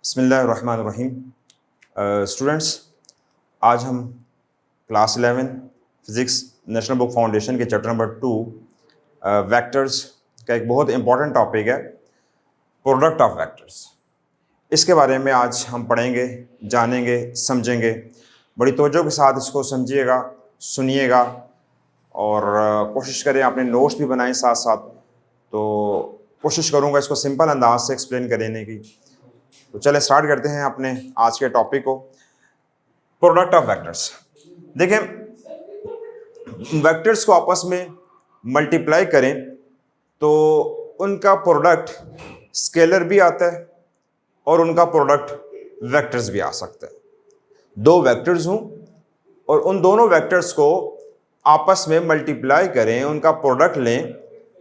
बिस्मिल्लाहिर्रहमानिर्रहीम। स्टूडेंट्स, आज हम class 11 physics national book foundation के चैप्टर नंबर 2 वेक्टर्स का एक बहुत इंपॉर्टेंट टॉपिक है, प्रोडक्ट ऑफ वेक्टर्स। इसके बारे में आज हम पढ़ेंगे, जानेंगे, समझेंगे। बड़ी तवज्जो के साथ इसको समझिएगा, सुनिएगा और कोशिश करें आपने नोट्स भी बनाएं साथ साथ। तो कोशिश करूँगा इसको सिंपल अंदाज से एक्सप्लेन करने की। तो चले स्टार्ट करते हैं अपने आज के टॉपिक को, प्रोडक्ट ऑफ वेक्टर्स। देखें, वेक्टर्स को आपस में मल्टीप्लाई करें तो उनका प्रोडक्ट स्केलर भी आता है और उनका प्रोडक्ट वेक्टर्स भी आ सकता है। दो वेक्टर्स हों और उन दोनों वेक्टर्स को आपस में मल्टीप्लाई करें, उनका प्रोडक्ट लें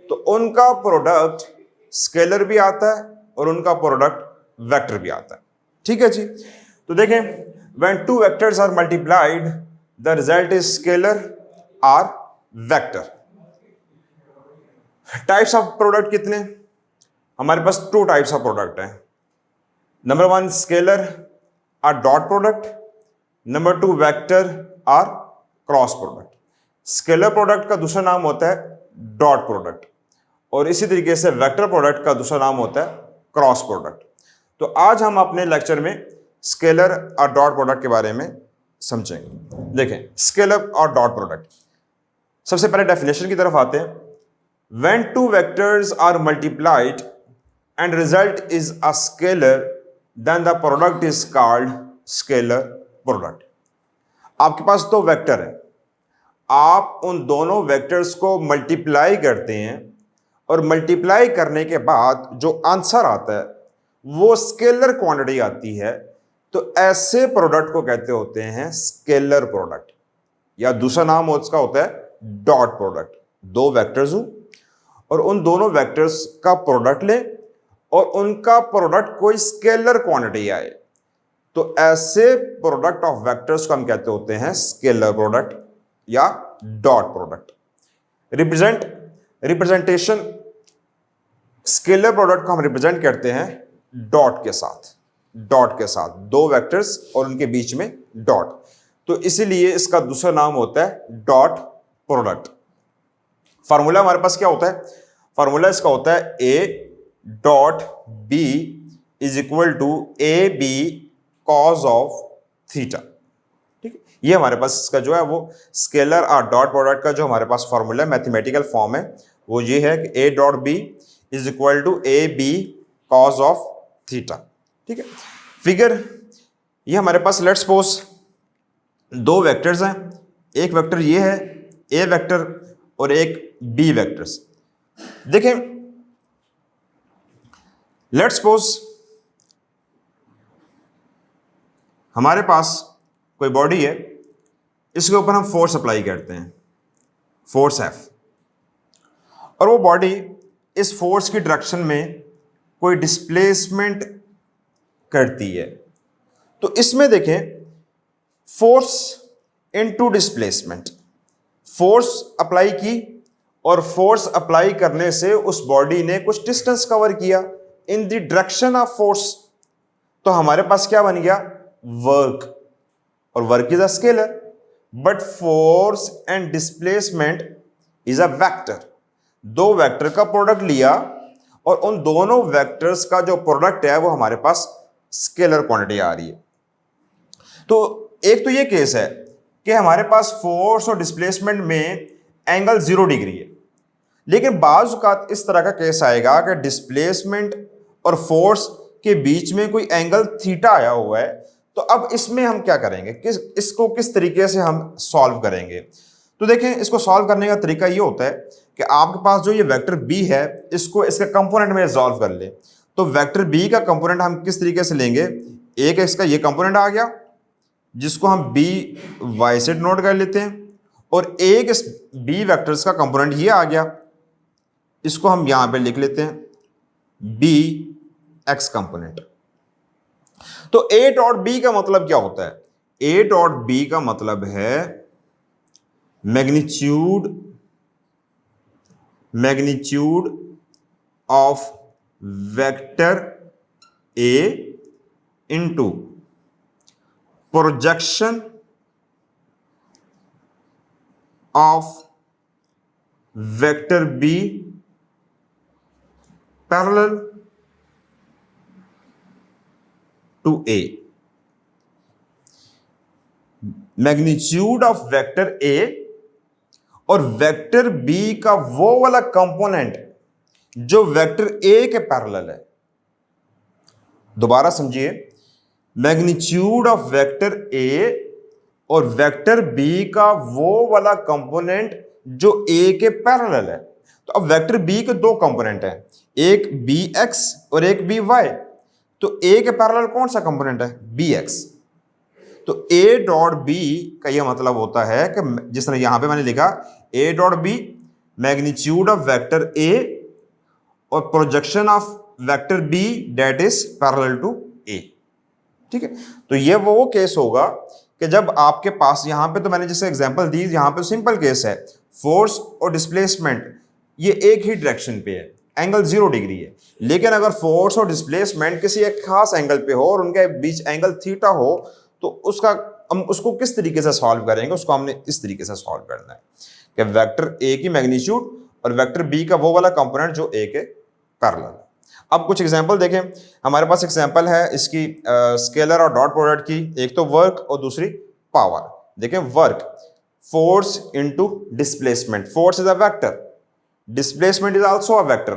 तो उनका प्रोडक्ट स्केलर भी आता है और उनका प्रोडक्ट वेक्टर भी आता है। ठीक है जी। तो देखें, when two vectors are multiplied the result is scalar or vector। Types of product कितने? हमारे पास टू टाइप्स ऑफ प्रोडक्ट हैं। नंबर वन स्केलर और dot product, number two vector और क्रॉस प्रोडक्ट। स्केलर प्रोडक्ट का दूसरा नाम होता है डॉट प्रोडक्ट और इसी तरीके से वेक्टर प्रोडक्ट का दूसरा नाम होता है क्रॉस प्रोडक्ट। तो आज हम अपने लेक्चर में स्केलर और डॉट प्रोडक्ट के बारे में समझेंगे। देखें, स्केलर और डॉट प्रोडक्ट, सबसे पहले डेफिनेशन की तरफ आते हैं। When two vectors are multiplied and result is a scalar, then the product is called scalar product। आपके पास दो वेक्टर है, आप उन दोनों वेक्टर्स को मल्टीप्लाई करते हैं और मल्टीप्लाई करने के बाद जो आंसर आता है वो स्केलर क्वांटिटी आती है, तो ऐसे प्रोडक्ट को कहते होते हैं स्केलर प्रोडक्ट, या दूसरा नाम उसका होता है डॉट प्रोडक्ट। दो वेक्टर्स हो और उन दोनों वेक्टर्स का प्रोडक्ट ले और उनका प्रोडक्ट कोई स्केलर क्वांटिटी आए, तो ऐसे प्रोडक्ट ऑफ वेक्टर्स को हम कहते होते हैं स्केलर प्रोडक्ट या dot product. Representation, scalar product को हम रिप्रेजेंट करते हैं डॉट के साथ, दो वेक्टर्स और उनके बीच में डॉट, तो इसीलिए इसका दूसरा नाम होता है डॉट प्रोडक्ट। फार्मूला हमारे पास क्या होता है? फार्मूला इसका होता है A dot B is equal to A B cos of theta. ठीक है, ये हमारे पास इसका जो है वो स्केलर और डॉट प्रोडक्ट का जो हमारे पास फार्मूला है, मैथमेटिकल फॉर्म है, वो ये है कि A dot B is equal to A B cos of theta. ठीक है, फिगर ये हमारे पास लेट्स सपोज दो वेक्टर्स हैं, एक वेक्टर ये है ए वेक्टर और एक बी वेक्टर्स। देखें, लेट्स सपोज हमारे पास कोई बॉडी है, इसके ऊपर हम फोर्स अप्लाई करते हैं, फोर्स एफ, और वो बॉडी इस फोर्स की डायरेक्शन में कोई डिस्प्लेसमेंट करती है। तो इसमें देखें, force into displacement, force apply की और फोर्स अप्लाई करने से उस बॉडी ने कुछ डिस्टेंस कवर किया in the direction of force, तो हमारे पास क्या बन गया? वर्क, और work is a scalar, but force and displacement is a vector. दो वेक्टर का प्रोडक्ट लिया और उन दोनों वेक्टर्स का जो प्रोडक्ट है वो हमारे पास स्केलर क्वांटिटी आ रही है। तो एक तो ये केस है कि हमारे पास फोर्स और डिस्प्लेसमेंट में एंगल 0 डिग्री है, लेकिन बाज़ औक़ात इस तरह का केस आएगा कि डिस्प्लेसमेंट और फोर्स के बीच में कोई एंगल थीटा आया हुआ है। तो अब इसमें हम क्या करेंगे, इसको किस तरीके से हम सॉल्व करेंगे? तो देखें, इसको सॉल्व करने का तरीका ये होता है कि आपके पास जो ये वेक्टर बी है, इसको इसके कंपोनेंट में सॉल्व कर ले। तो वेक्टर बी का कंपोनेंट हम किस तरीके से लेंगे? एक इसका ये कंपोनेंट आ गया जिसको हम बी वाई से नोट कर लेते हैं, और एक इस बी वेक्टर्स का कंपोनेंट ये आ गया, इसको हम यहां पे लिख लेते हैं बी एक्स कंपोनेंट। तो ए डॉट बी का मतलब क्या होता है? ए डॉट बी का मतलब है magnitude of vector A into projection of vector B parallel to A. Magnitude of vector A और वेक्टर B का वो वाला कंपोनेंट जो वेक्टर A के पैरेलल है। दोबारा समझिए, मैग्नीट्यूड ऑफ वेक्टर A और वेक्टर B का वो वाला कंपोनेंट जो A के पैरेलल है। तो अब वेक्टर B के दो कंपोनेंट हैं, एक bx और एक by। तो A के पैरेलल कौन सा कंपोनेंट है? bx। तो A डॉट B का यह मतलब होता है कि जिस तरह यहां पे मैंने लिखा A dot B magnitude of vector A और projection of vector B that is parallel to A। ठीक है, तो ये वो केस होगा कि जब आपके पास यहां पे, तो मैंने जैसे एग्जांपल दी, यहां पे सिंपल केस है, फोर्स और डिस्प्लेसमेंट ये एक ही डायरेक्शन पे है, एंगल 0 डिग्री है। लेकिन अगर फोर्स और डिस्प्लेसमेंट किसी एक खास एंगल पे हो और उनके बीच एंगल थीटा हो, तो उसका हम उसको किस तरीके से सॉल्व करेंगे? उसको हमने इस तरीके से सॉल्व करना है कि वेक्टर A की मैग्नीट्यूड और वेक्टर B का वो वाला कंपोनेंट जो A के पैरेलल है। अब कुछ एग्जांपल देखें, हमारे पास एग्जांपल है इसकी स्केलर और डॉट प्रोडक्ट की, एक तो वर्क और दूसरी पावर। देखें, work, force into displacement, force is a vector, displacement is also a vector,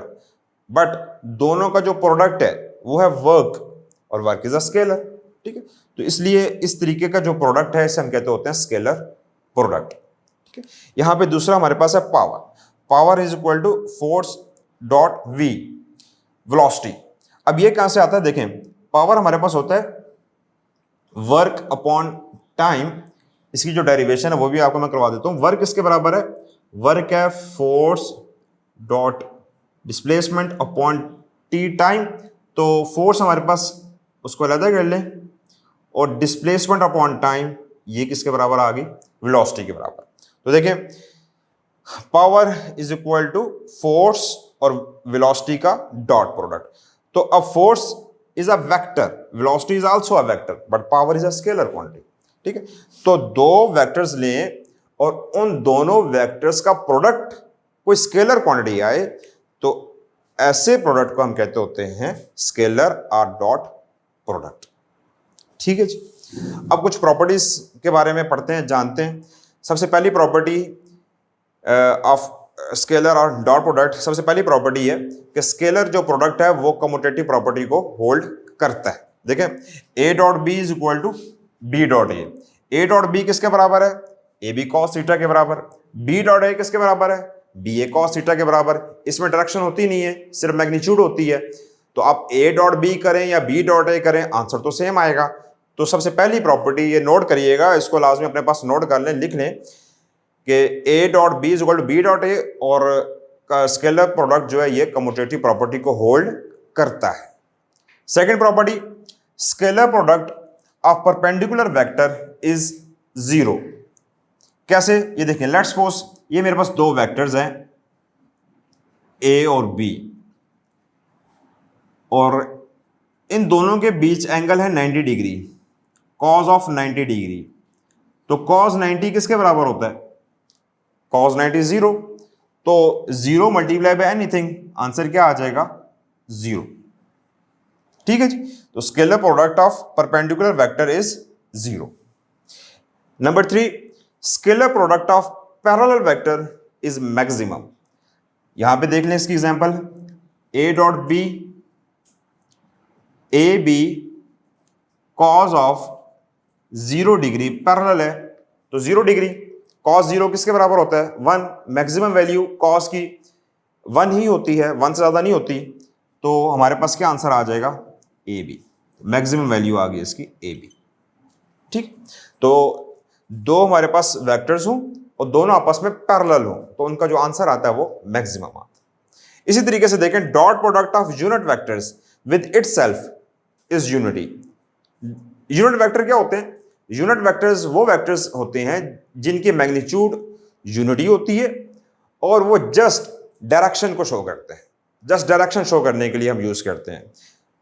but दोनों का जो प्रोडक्ट है वो है वर्क और वर्क इज अ स्केलर। ठीक है, तो इसलिए इस तरीके का जो प्रोडक्ट है इसे हम कहते होते हैं स्केलर प्रोडक्ट। ठीक है, यहां पे दूसरा हमारे पास है power. Power is equal to force dot V, velocity. अब ये कहां से आता है? देखें, पावर हमारे पास होता है वर्क अपॉन टाइम। इसकी जो डेरिवेशन है वो भी आपको मैं करवा देता हूं। वर्क किसके बराबर है? वर्क है force dot displacement upon T time. तो फोर्स हमारे पास उसको अलग कर लें और डिस्प्लेसमेंट अपॉन टाइम ये किसके बराबर आ गई? वेलोसिटी के बराबर। तो देखें, power is equal to force और वेलोसिटी का डॉट प्रोडक्ट। तो अब force is a vector, velocity is also a vector, but power is a scalar quantity. ठीक है, तो दो वेक्टर्स लें और उन दोनों वेक्टर्स का प्रोडक्ट कोई स्केलर क्वांटिटी आए, तो ऐसे प्रोडक्ट को हम कहते होते हैं स्केलर और डॉट प्रोडक्ट। ठीक है जी, अब कुछ प्रॉपर्टीज के बारे में पढ़ते हैं, जानते हैं। सबसे पहली प्रॉपर्टी ऑफ स्केलर और डॉट प्रोडक्ट, सबसे पहली प्रॉपर्टी है कि स्केलर जो प्रोडक्ट है वो कम्यूटेटिव प्रॉपर्टी को होल्ड करता है। देखें, A dot B is equal to B dot A. A dot B किसके बराबर है? ए बी कॉस थीटा के बराबर। बी डॉट ए किसके बराबर है? बी ए कॉस थीटा के बराबर। इसमें डायरेक्शन होती नहीं है, सिर्फ मैग्नीट्यूड होती है। तो आप ए डॉट बी करें या बी डॉट ए करें, आंसर तो सेम आएगा। तो सबसे पहली प्रॉपर्टी ये नोट करिएगा, इसको लाजमी अपने पास नोट कर लें, लिख लें कि A dot B is equal to B dot A और स्केलर प्रोडक्ट जो है ये कम्यूटेटिव प्रॉपर्टी को होल्ड करता है। Second property, scalar product of perpendicular vector is 0। कैसे? ये देखें, लेट्स सपोज ये मेरे पास दो वेक्टर्स हैं ए और बी, और इन दोनों के बीच एंगल है 90 डिग्री, कॉस ऑफ 90 डिग्री। तो कॉस 90 किसके बराबर होता है? कॉस 90 0। तो 0 मल्टीप्लाई बाय एनीथिंग, आंसर क्या आ जाएगा? 0। ठीक है जी, तो scalar product of perpendicular vector is 0। Number 3, scalar product of parallel vector is maximum. यहां पे देख लें इसकी example, A dot B, A B cos of 0 degree parallel है। तो 0 डिग्री कॉस 0 किसके बराबर होता है? 1। मैक्सिमम वैल्यू कॉस की 1 ही होती है, 1 से ज्यादा नहीं होती। तो हमारे पास क्या आंसर आ जाएगा? A B. मैक्सिमम वैल्यू आ गई इसकी ए बी। ठीक, तो दो हमारे पास वेक्टर्स हों और दोनों आपस में पैरेलल हों, तो उनका जो आंसर आता है वो मैक्सिमम आता है। इसी तरीके से देखें, dot product of unit vectors with itself is unity. Unit vector क्या होते हैं? यूनिट वेक्टर्स वो वेक्टर्स होते हैं जिनकी मैग्नीट्यूड यूनिटी होती है और वो जस्ट डायरेक्शन को शो करते हैं। जस्ट डायरेक्शन शो करने के लिए हम यूज करते हैं।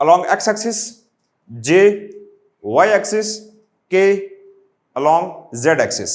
along x axis, j y axis, k along z axis.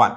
1.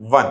1.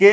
k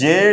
j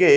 k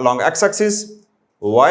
along x axis, y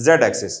z axis.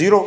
0,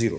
0.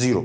0.